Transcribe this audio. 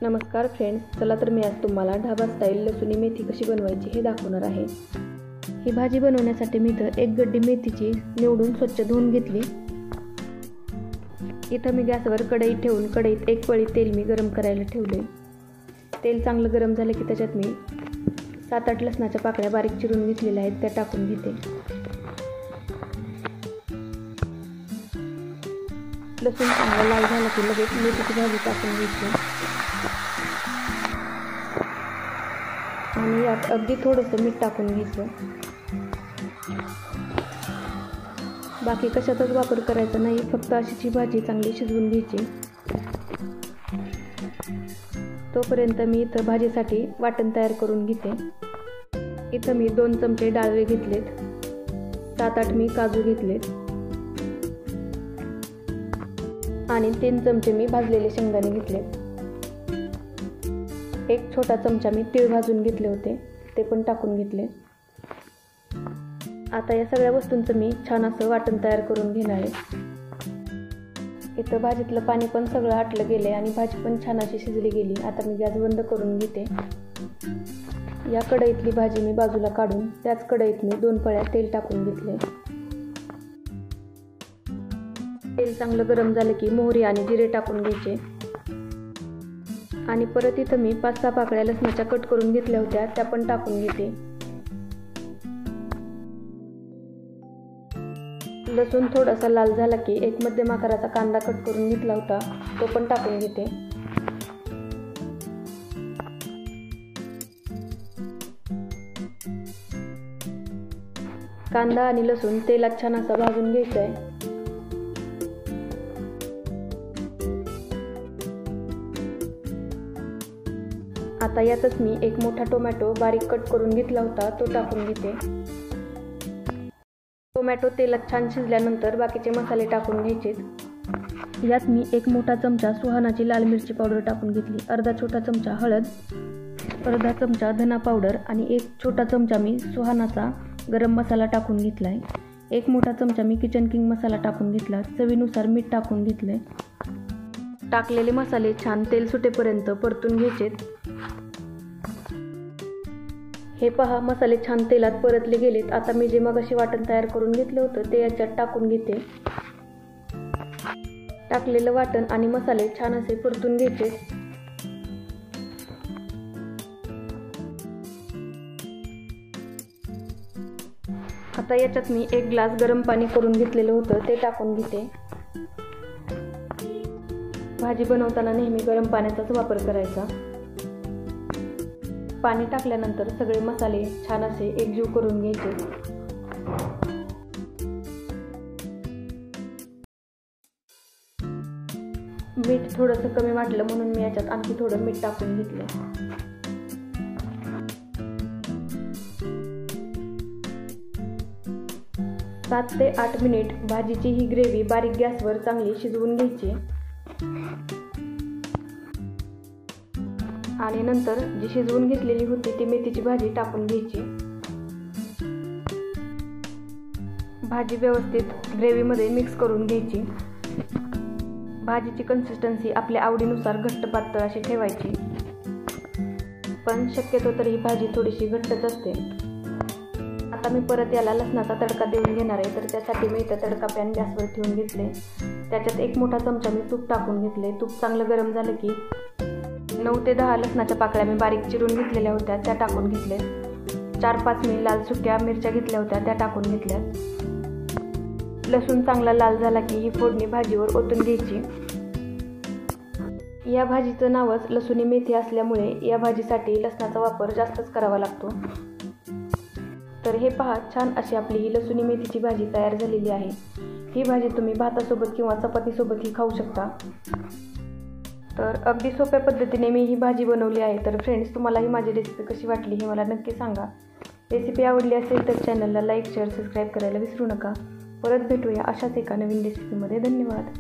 नमस्कार फ्रेंड्स, चला तर मी आज तुम्हाला ढाबा स्टाईल लसुणी मेथी कशी बनवायची हे दाखवणार आहे। ही भाजी बनवण्यासाठी मी इथं एक गड्डी मेथीची निवडून स्वच्छ धुवून घेतली। इथं मी गॅसवर कढई ठेवून कढईत एक पळी तेल मी गरम करायला ठेवले। तेल चांगलं गरम झालं की त्याच्यात मी 7-8 लसणाच्या पाकळ्या बारीक चिरून घेतलेल्या आहेत त्या टाकून घेते। लसूण चांगला लाल झाला की लगेच मेथीची भाजी टाकून घ्यायची आणि यात अगदी थोडंसं मीठ टाकून घ्यायचं। बाकी कशाचाच वापर करायचा नाही, फक्त अशीची भाजी चांगली शिजवून घ्यायची। तोपर्यंत मी इथं भाजीसाठी वाटण तयार करून घेते। इथं मी 2 चमचे डाळवे घेतलेत, 7-8 मी काजू घेतलेत आणि 3 चमचे मी भाजलेले शेंगदाणे घेतलेत। 1 छोटा चमचा मी तीळ भाजून घेतले होते, ते पण टाकून घेतले। आता या सगळ्या वस्तूंचं मी छान असं वाटण तयार करून घेणार आहे। इथं भाजीतलं पाणी पण सगळं आटलं गेले आणि भाजी पण छान अशी शिजली गेली। आता मी गॅस बंद करून घेते। या कढईतली भाजी मी बाजूला काढून त्याच कढईत मी 2 पळ्या तेल टाकून घेतले। तेल चांगलं गरम झालं की मोहरी आणि जिरे टाकून घ्यायचे आणि परत इथं मी 5-6 पाकळ्या लसणाच्या कट करून घेतल्या होत्या त्या पण टाकून घेते। लसूण थोडासा लाल झाला की एक मध्यम आकाराचा कांदा कट करून घेतला होता तो पण टाकून घेते। कांदा आणि लसूण तेलात छान असा भाजून घ्यायचा आहे। आता यातच मी एक मोठा टोमॅटो बारीक कट करून घेतला होता तो टाकून घेते। टोमॅटो तेलात छान शिजल्यानंतर बाकीचे मसाले टाकून घ्यायचे। यात मी 1 मोठा चमचा सुहानाची लाल मिरची पावडर टाकून घेतली, अर्धा छोटा चमचा हळद, अर्धा चमचा धना पावडर आणि 1 छोटा चमचा मी सुहानाचा गरम मसाला टाकून घेतलाय। 1 मोठा चमचा मी किचन किंग मसाला टाकून घेतला, चवीनुसार मीठ टाकून घेतले। टाकलेले मसाले छान तेल सुटेपर्यंत परतून घ्यायचे। हे पहा, मसाले छान तेलात परतले गेलेत। आता मी जे मगाशी वाटण तयार करून घेतलं होतं ते याच्यात टाकून घेते। टाकलेलं वाटण आणि मसाले छान असे परतून घ्यायचे। आता याच्यात मी 1 ग्लास गरम पाणी करून घेतलेलं होतं ते टाकून घेते। भाजी बनवताना नेहमी गरम पाण्याचाच वापर करायचा। पाणी टाकल्यानंतर सगळे मसाले छान असे एकजीव करून घ्यायचे। मीठ थोडंसं कमी वाटलं म्हणून मी याच्यात आणखी थोडं मीठ टाकून घेतलं। 7 ते 8 मिनिट भाजीची ही ग्रेव्ही बारीक गॅसवर चांगली शिजवून घ्यायची आणि नंतर जी शिजवून घेतलेली होती ती मेथीची भाजी टाकून घ्यायची। भाजी व्यवस्थित ग्रेव्हीमध्ये मिक्स करून घ्यायची। भाजीची कन्सिस्टन्सी आपल्या आवडीनुसार घट्ट पातळ अशी ठेवायची, पण शक्यतो तर ही भाजी थोडीशी घट्टच असते। आता मी परत याला लसणाचा तडका देऊन घेणार आहे, तर त्यासाठी मी इथं तडका पॅन गॅसवर ठेवून घेतले। त्याच्यात 1 मोठा चमचा मी तूप टाकून घेतले। तूप चांगलं गरम झालं की 9 ते 10 लसणाच्या पाकळ्या मी बारीक चिरून घेतलेल्या होत्या त्या टाकून घेतल्या। 4-5 मी लाल सुक्या मिरच्या घेतल्या होत्या त्या टाकून घेतल्या। लसूण चांगला लाल झाला की ही फोडणी भाजीवर ओतून घ्यायची। या भाजीचं नावच लसुणी मेथी असल्यामुळे या भाजीसाठी लसणाचा वापर जास्तच करावा लागतो। तर हे पहा, छान अशी आपली ही लसुणी मेथीची भाजी तयार झालेली आहे। ही भाजी तुम्ही भातासोबत किंवा चपातीसोबतही खाऊ शकता। तर अगदी सोप्या पद्धतीने मी ही भाजी बनवली आहे। तर फ्रेंड्स, तुम्हाला ही माझी रेसिपी कशी वाटली हे मला नक्की सांगा। रेसिपी आवडली असेल तर चॅनलला लाईक, शेअर, सबस्क्राईब करायला विसरू नका। परत भेटूया अशाच एका नवीन रेसिपीमध्ये। धन्यवाद।